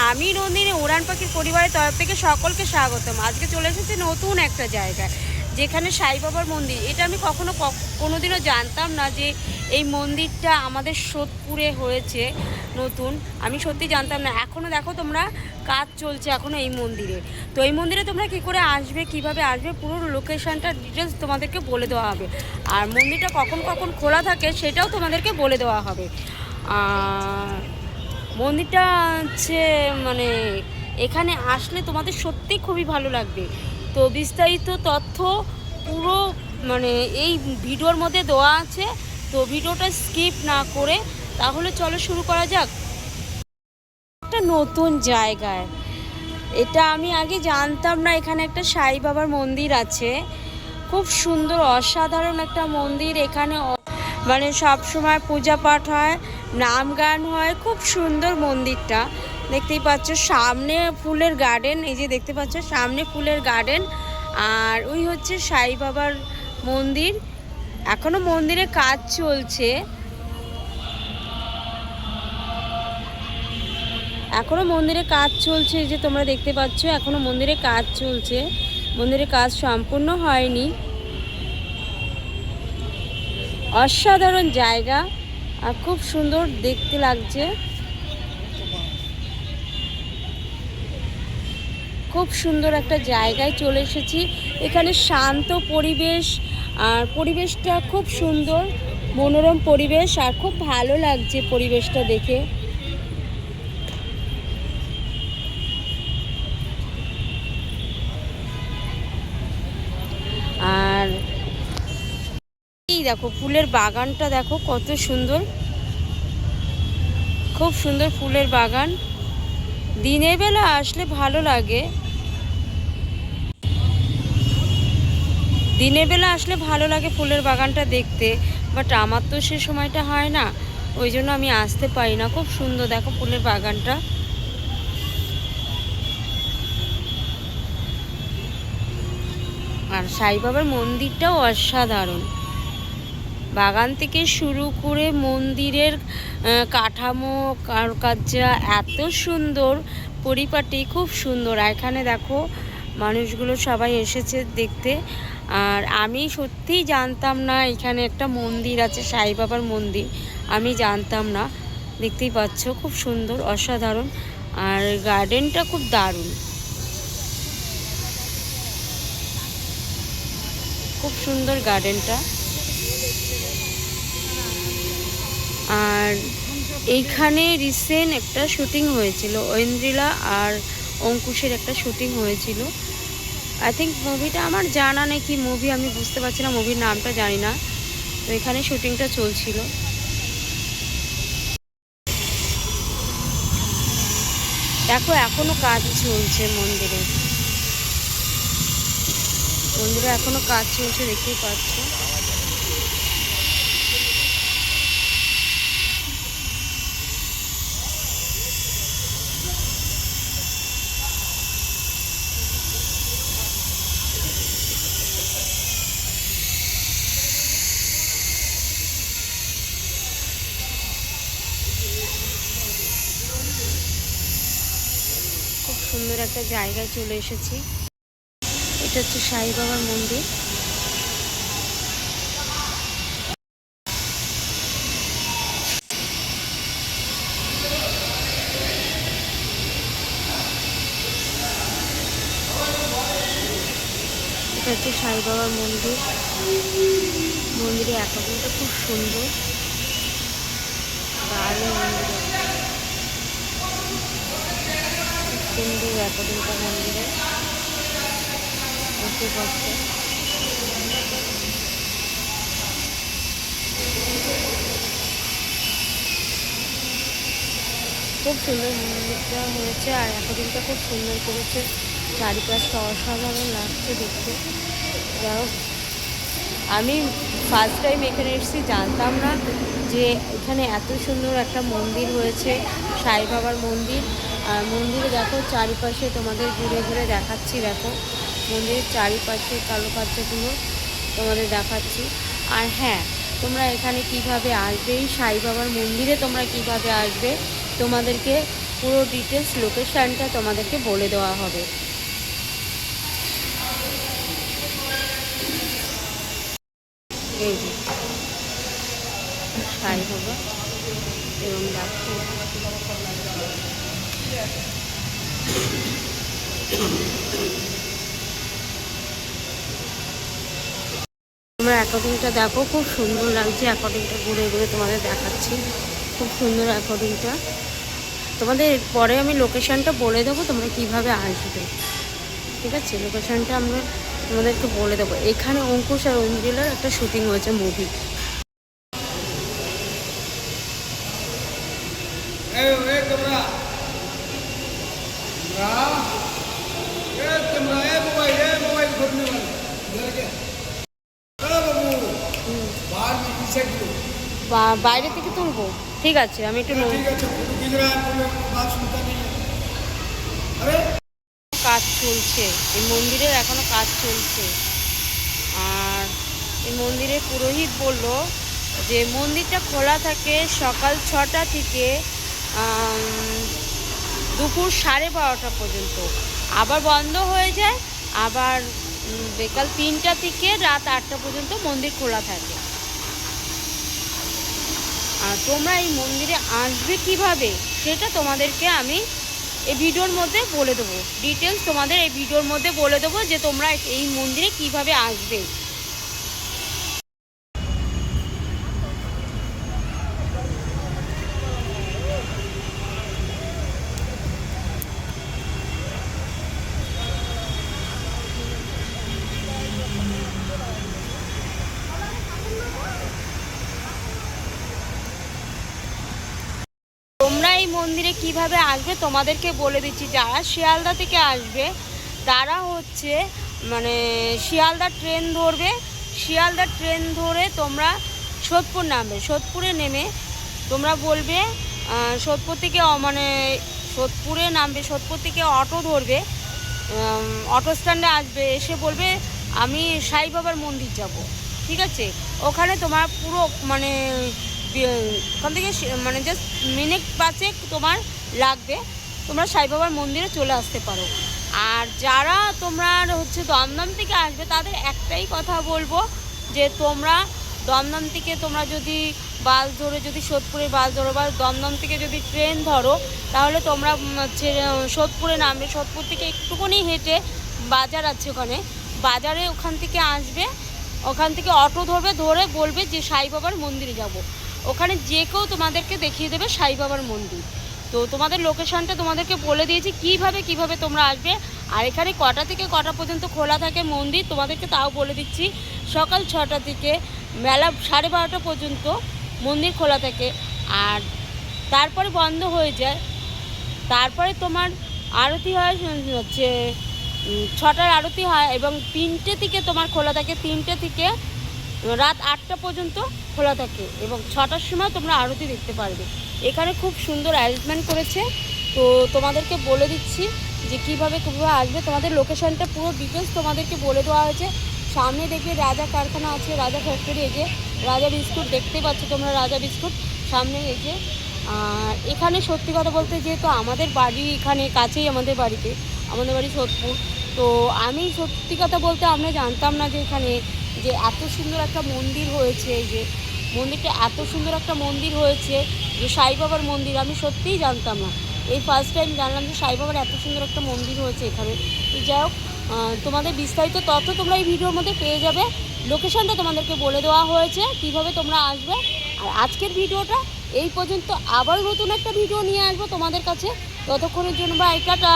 আমি নন্দিনী উড়ান পাখির পরিবারের তরফ থেকে সকলকে স্বাগতম। আজকে চলে এসেছি নতুন একটা জায়গায়, যেখানে সাই বাবার মন্দির। এটা আমি কোনোদিনও জানতাম না যে এই মন্দিরটা আমাদের সোদপুরে হয়েছে নতুন। আমি সত্যি জানতাম না। এখনও দেখো তোমরা, কাজ চলছে এখনও এই মন্দিরে। তো এই মন্দিরে তোমরা কী করে আসবে, কিভাবে আসবে, পুরো লোকেশানটা ডিটেলস তোমাদেরকে বলে দেওয়া হবে। আর মন্দিরটা কখন কখন খোলা থাকে সেটাও তোমাদেরকে বলে দেওয়া হবে। মন্দিরটা হচ্ছে মানে এখানে আসলে তোমাদের সত্যি খুবই ভালো লাগবে। তো বিস্তারিত তথ্য পুরো মানে এই ভিডিওর মধ্যে দেওয়া আছে। তো ভিডিওটা স্কিপ না করে তাহলে চলো শুরু করা যাক। একটা নতুন জায়গায়, এটা আমি আগে জানতাম না। এখানে একটা সাই বাবার মন্দির আছে, খুব সুন্দর অসাধারণ একটা মন্দির। এখানে মানে সব সময় পূজা পাঠ হয়, নাম গান হয়, খুব সুন্দর মন্দিরটা। দেখতেই পাচ্ছ সামনে ফুলের গার্ডেন, এই যে দেখতে পাচ্ছ সামনে ফুলের গার্ডেন। আর ওই হচ্ছে সাই বাবার মন্দির। এখনো মন্দিরে কাজ চলছে, এখনো মন্দিরে কাজ চলছে। এই যে তোমরা দেখতে পাচ্ছ এখনো মন্দিরে কাজ চলছে, মন্দিরের কাজ সম্পূর্ণ হয়নি। অসাধারণ জায়গা আর খুব সুন্দর দেখতে লাগছে, খুব সুন্দর একটা জায়গায় চলে এসেছি। এখানে শান্ত পরিবেশ, আর পরিবেশটা খুব সুন্দর, মনোরম পরিবেশ, আর খুব ভালো লাগছে পরিবেশটা দেখে। আর এই দেখো ফুলের বাগানটা দেখো কত সুন্দর, খুব সুন্দর ফুলের বাগান। দিনের বেলা আসলে ভালো লাগে, দিনের বেলা আসলে ভালো লাগে ফুলের বাগানটা দেখতে। বাট আমার তো সে সময়টা হয় না, ওই জন্য আমি আসতে পারি না। খুব সুন্দর দেখো ফুলের বাগানটা। আর সাই বাবার মন্দিরটাও অসাধারণ। বাগান থেকে শুরু করে মন্দিরের কাঠামো, কারুকার্য এত সুন্দর, পরিপাটি খুব সুন্দর। এখানে দেখো মানুষগুলো সবাই এসেছে দেখতে। আর আমি সত্যিই জানতাম না এখানে একটা মন্দির আছে, সাই বাবার মন্দির, আমি জানতাম না। দেখতেই পাচ্ছ খুব সুন্দর, অসাধারণ। আর গার্ডেনটা খুব দারুণ, খুব সুন্দর গার্ডেনটা। আর এইখানে রিসেন্ট একটা শুটিং হয়েছিল, ঐন্দ্রিলা আর অঙ্কুশের একটা শুটিং হয়েছিল। আই থিঙ্ক মুভিটা আমার জানা নেই কি মুভি, আমি বুঝতে পারছি না, মুভির নামটা জানি না। তো এখানে শুটিংটা চলছিল। দেখো এখনো কাজ চলছে মন্দিরে, মন্দিরে এখনো কাজ চলছে, দেখতেই পাচ্ছ। খুব সুন্দর একটা জায়গায় চলে এসেছি। এটা হচ্ছে সাই বাবার মন্দির। এটা হচ্ছে সাই বাবার মন্দির। মন্দিরে অ্যাকোয়ারিয়ামটা খুব সুন্দর, দারুণ মন্দির, সুন্দর অ্যাকোয়ারিয়ামটা মন্দিরে দেখতে পাচ্ছ। খুব সুন্দর মন্দিরটা হয়েছে, আর অ্যাকোয়ারিয়ামটা খুব সুন্দর করেছে, চারিপাশটা অসাধারণ লাগছে দেখতে। যাই হোক, আমি ফার্স্ট টাইম এখানে এসেছি, জানতাম না যে এখানে এত সুন্দর একটা মন্দির হয়েছে, সাই বাবার মন্দির। আর মন্দিরে দেখো চারিপাশে তোমাদের ঘুরে ঘুরে দেখাচ্ছি, দেখো মন্দিরের চারিপাশে কারুকার্যগুলো তোমাদের দেখাচ্ছি। আর হ্যাঁ, তোমরা এখানে কিভাবে আসবে, এই সাই বাবার মন্দিরে তোমরা কিভাবে আসবে তোমাদেরকে পুরো ডিটেলস লোকেশানটা তোমাদেরকে বলে দেওয়া হবে। এই যে সাই বাবা এবং দেখো তোমরা অ্যাকর্ডিংটা দেখো, খুব সুন্দর লাগছে। অ্যাকর্ডিংটা ঘুরে ঘুরে তোমাদের দেখাচ্ছি, খুব সুন্দর অ্যাকর্ডিংটা। তোমাদের পরে আমি লোকেশানটা বলে দেবো তোমরা কিভাবে আসবে, ঠিক আছে? লোকেশানটা আমরা তোমাদেরকে বলে দেবো। এখানে অঙ্কুশ আর অঞ্জলির একটা শুটিং হয়েছে মুভি। বাইরে থেকে তুলবো, ঠিক আছে? আমি একটু কাজ চলছে, এই মন্দিরের এখনো কাজ চলছে। আর এই মন্দিরের পুরোহিত বলল যে মন্দিরটা খোলা থাকে সকাল 6টা থেকে দুপুর 12:30 পর্যন্ত, আবার বন্ধ হয়ে যায়, আবার বিকাল 3টা থেকে রাত 8টা পর্যন্ত মন্দির খোলা থাকে। আর তোমরা এই মন্দিরে আসবে কিভাবে সেটা তোমাদেরকে আমি এই ভিডিওর মধ্যে বলে দেবো। ডিটেলস তোমাদের এই ভিডিওর মধ্যে বলে দেবো যে তোমরা এই মন্দিরে কিভাবে আসবে। তোমরা এই মন্দিরে কিভাবে আসবে তোমাদেরকে বলে দিচ্ছি। যারা শিয়ালদা থেকে আসবে তারা হচ্ছে মানে শিয়ালদা ট্রেন ধরবে। শিয়ালদা ট্রেন ধরে তোমরা সোদপুর নামবে। সোদপুরে নেমে তোমরা বলবে সোদপুর থেকে মানে সোদপুরে নামবে, সোদপুর থেকে অটো ধরবে, অটো স্ট্যান্ডে আসবে, এসে বলবে আমি সাই বাবার মন্দির যাব, ঠিক আছে? ওখানে তোমার পুরো মানে ওখান থেকে মানে জাস্ট মিনিট 5 তোমার লাগবে, তোমরা সাই বাবার মন্দিরে চলে আসতে পারো। আর যারা তোমরা হচ্ছে দমদম থেকে আসবে তাদের একটাই কথা বলবো যে তোমরা দমদম থেকে তোমরা যদি বাস ধরে, যদি সোদপুরের বাস ধরো বা দমদম থেকে যদি ট্রেন ধরো, তাহলে তোমরা হচ্ছে সোদপুরে নামবে। সোদপুর থেকে একটুখানি হেঁটে বাজার আছে, ওখানে বাজারে ওখান থেকে আসবে, ওখান থেকে অটো ধরবে, ধরে বলবে যে সাই বাবার মন্দিরে যাব। ওখানে যে কেউ তোমাদেরকে দেখিয়ে দেবে সাই বাবার মন্দির। তো তোমাদের লোকেশানটা তোমাদেরকে বলে দিয়েছি কিভাবে তোমরা আসবে। আর এখানে কটা থেকে কটা পর্যন্ত খোলা থাকে মন্দির তোমাদেরকে তাও বলে দিচ্ছি। সকাল 6টা থেকে বেলা 12:30 পর্যন্ত মন্দির খোলা থাকে, আর তারপরে বন্ধ হয়ে যায়। তারপরে তোমার আরতি হয় হচ্ছে 6টার আরতি হয় এবং 3টে থেকে তোমার খোলা থাকে, 3টে থেকে রাত 8টা পর্যন্ত খোলা থাকে এবং 6টার সময় তোমরা আরতি দেখতে পারবে। এখানে খুব সুন্দর অ্যারেঞ্জমেন্ট করেছে। তো তোমাদেরকে বলে দিচ্ছি যে কীভাবে আসবে। তোমাদের লোকেশানটা পুরো ডিটেলস তোমাদেরকে বলে দেওয়া হয়েছে। সামনে দেখবে রাজা কারখানা আছে, রাজা ফ্যাক্টরি, এই যে রাজা বিস্কুট দেখতে পাচ্ছ তোমরা, রাজা বিস্কুট সামনে এই যে। আর এখানে সত্যি কথা বলতে যেহেতু আমাদের বাড়ি এখানে কাছেই, আমাদের বাড়ি সোদপুর, তো আমি সত্যি কথা বলতে আমরা জানতাম না যে এখানে যে এত সুন্দর একটা মন্দির হয়েছে। এই যে মন্দিরটা এত সুন্দর একটা মন্দির হয়েছে যে সাই বাবার মন্দির, আমি সত্যিই জানতাম না। এই ফার্স্ট টাইম জানলাম যে সাই বাবার এত সুন্দর একটা মন্দির হয়েছে এখানে। তো যাই হোক, তোমাদের বিস্তারিত তথ্য তোমরা এই ভিডিওর মধ্যে পেয়ে যাবে। লোকেশানটা তোমাদেরকে বলে দেওয়া হয়েছে কীভাবে তোমরা আসবে। আর আজকের ভিডিওটা এই পর্যন্ত, আবার নতুন একটা ভিডিও নিয়ে আসবো তোমাদের কাছে। ততক্ষণের জন্য বাই, টাটা।